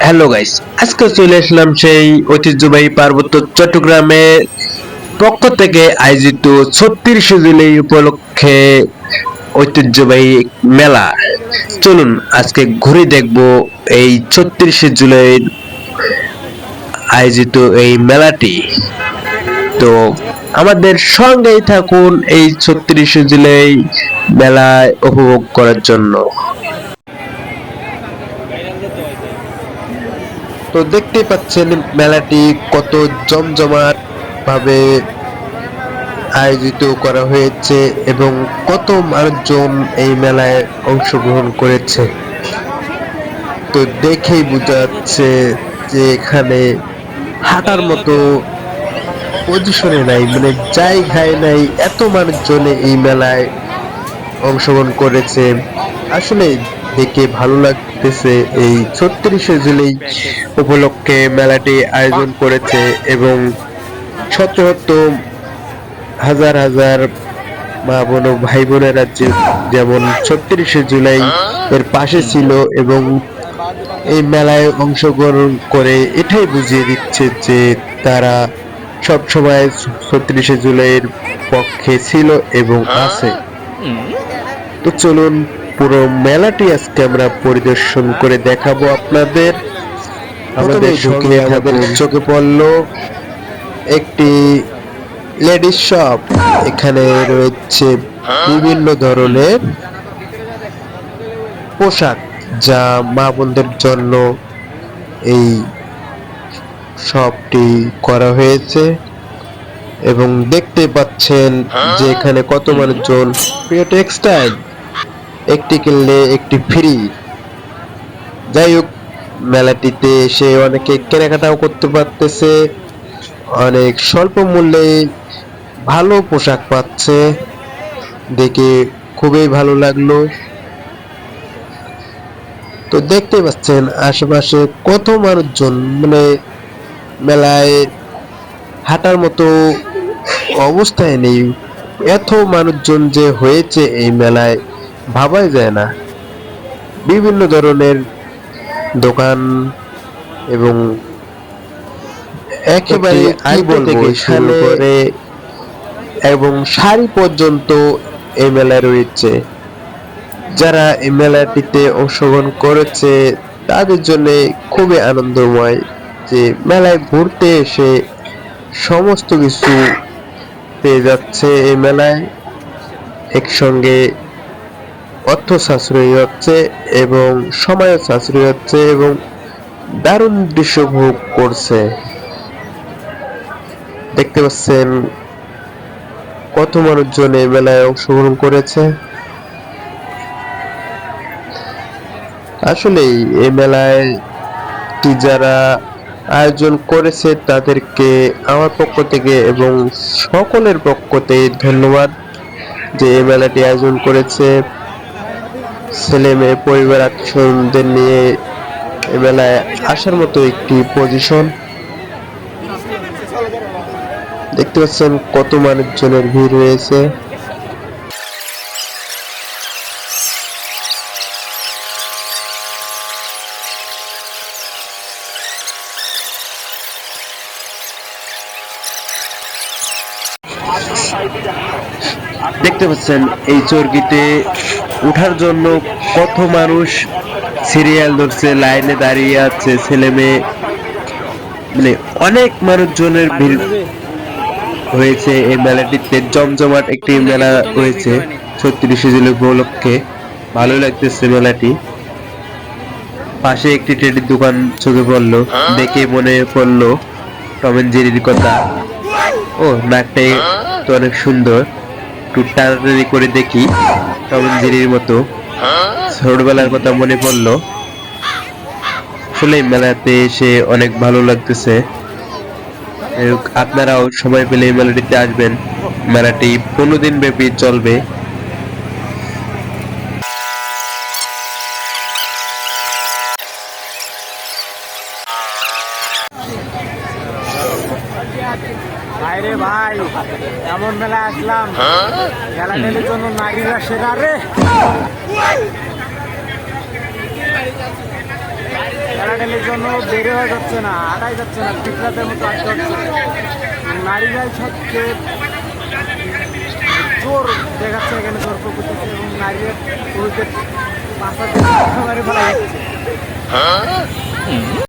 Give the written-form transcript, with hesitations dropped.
Hello guys, আজকে চলে আসলাম সেই ঐতিহ্যবাহী পার্বত্য চট্টগ্রামের পক্ষ থেকে আয়োজিত 36শে জুলাই উপলক্ষে ঐতিহ্যবাহী মেলা। চলুন আজকে ঘুরে দেখব এই 36শে জুলাই আয়োজিত এই মেলাটি। তো আমাদের সঙ্গেই থাকুন এই 36শে জুলাই মেলায় উপভোগ করার জন্য। তো দেখতেই পাচ্ছেন মেলাটি কত জমজমাট ভাবে আয়োজিত করা হয়েছে এবং কত মানুষজন এই মেলায় অংশগ্রহণ করেছে। তো দেখেই বোঝা যাচ্ছে যে এখানে হাঁটার মতো পজিশনে নাই, মানে জায়গায় নাই, এত মানুষজন এই মেলায় অংশগ্রহণ করেছে। আসলে দেখে ভালো লাগতেছে। এই 36শে জুলাই উপলক্ষে মেলাটি আয়োজন করেছে এবং শত শত হাজার হাজার মা বোন ও ভাই বোনেরা যেমন 36শে জুলাই এর পাশে ছিল এবং এই মেলায় অংশগ্রহণ করে এটাই বুঝিয়ে দিচ্ছে যে তারা সব সময় 36শে জুলাইয়ের পক্ষে ছিল এবং আছে। তো চলুন পুরো মেলাটি আজকে আমরা পরিদর্শন করে দেখাবো আপনাদের। আমাদের ঢুকে আমাদের চোখে পড়লো একটি লেডিস শপ। এখানে রয়েছে বিভিন্ন ধরনের পোশাক যা মা বোনদের জন্য এই শপটি করা হয়েছে এবং দেখতে পাচ্ছেন যে এখানে কত মানুষজন। প্রিয় টেক্সটাইল, একটি কিনলে একটি ফ্রি। যাই হোক, মেলাটিতে এসে অনেকে কেনাকাটাও করতে পারতেছে, অনেক স্বল্প মূল্যে ভালো পোশাক পাচ্ছে, দেখে খুবই ভালো লাগলো। তো দেখতে পাচ্ছেন আশেপাশে কত মানুষজন, মানে মেলায় হাঁটার মতো অবস্থায় নেই, এত মানুষজন যে হয়েছে এই মেলায় ভাবাই যায় না। বিভিন্ন ধরনের দোকান এবং একেবারে আইবো থেকে শুরু করে এবং শাড়ি পর্যন্ত এই মেলায় রয়েছে। যারা এই মেলাটিতে অংশগ্রহণ করেছে তাদের জন্য খুবই আনন্দময় যে মেলায় ঘুরতে এসে সমস্ত কিছু পেয়ে যাচ্ছে। এই মেলায় একসঙ্গে অর্থ সাশ্রয়ী হচ্ছে এবং সময় সাশ্রয়ী হচ্ছে এবং দারুণ দৃশ্য উপভোগ করছে। দেখতে পাচ্ছেন কত মানুষজন এই মেলায় অংশগ্রহণ করেছে। আসলেই এই মেলায় যারা আয়োজন করেছে তাদেরকে আমার পক্ষ থেকে এবং সকলের পক্ষ থেকে ধন্যবাদ যে এই মেলাটি আয়োজন করেছে। ছেলে মেয়ে পরিবার আত্মীয়দের নিয়ে এই মেলায় আসার মতো একটি পজিশন। দেখতে পাচ্ছেন কত মানুষজনের ভিড় রয়েছে। দেখতে পাচ্ছেন এই চরকিতে ওঠার জন্য কত মানুষ সিরিয়াল ধরছে, লাইনে দাঁড়িয়ে আছে, ছেলে মেয়ে, মানে অনেক মানুষজনের ভিড় হয়েছে এই মেলাটিতে। জমজমাট একটি মেলা হয়েছে 36শে জুলাই উপলক্ষে। ভালো লাগতেছে মেলাটি। পাশে একটি টেডির দোকান চোখে পড়লো, দেখে মনে পড়লো টম এন্ড জেরির কথা। ও, নাকটাই তো অনেক সুন্দর, একটু টানাটানি করে দেখি টম এন্ড জেরির মতো। ছোটবেলার কথা মনে পড়লো। আসলে মেলাতে এসে অনেক ভালো লাগতেছে। আপনারাও সময় পেলে এই মেলাটিতে আসবেন। মেলাটি 15 দিন ব্যাপী চলবে। ভাইরে ভাই, এমন মেলা আসলাম, খেলা টেলের জন্য নারীরা সেরা রে। ঠেলাঠেলির জন্য বেড়ে হয়ে যাচ্ছে না, আটাই যাচ্ছে না, পিঁপড়াদের মতো আটকে হচ্ছে। নারীরাই সবচেয়ে জোর দেখাচ্ছে এখানে, জোর করতেছে এবং নারীদের পুরুষদের পাশাতে ফেলা যাচ্ছে।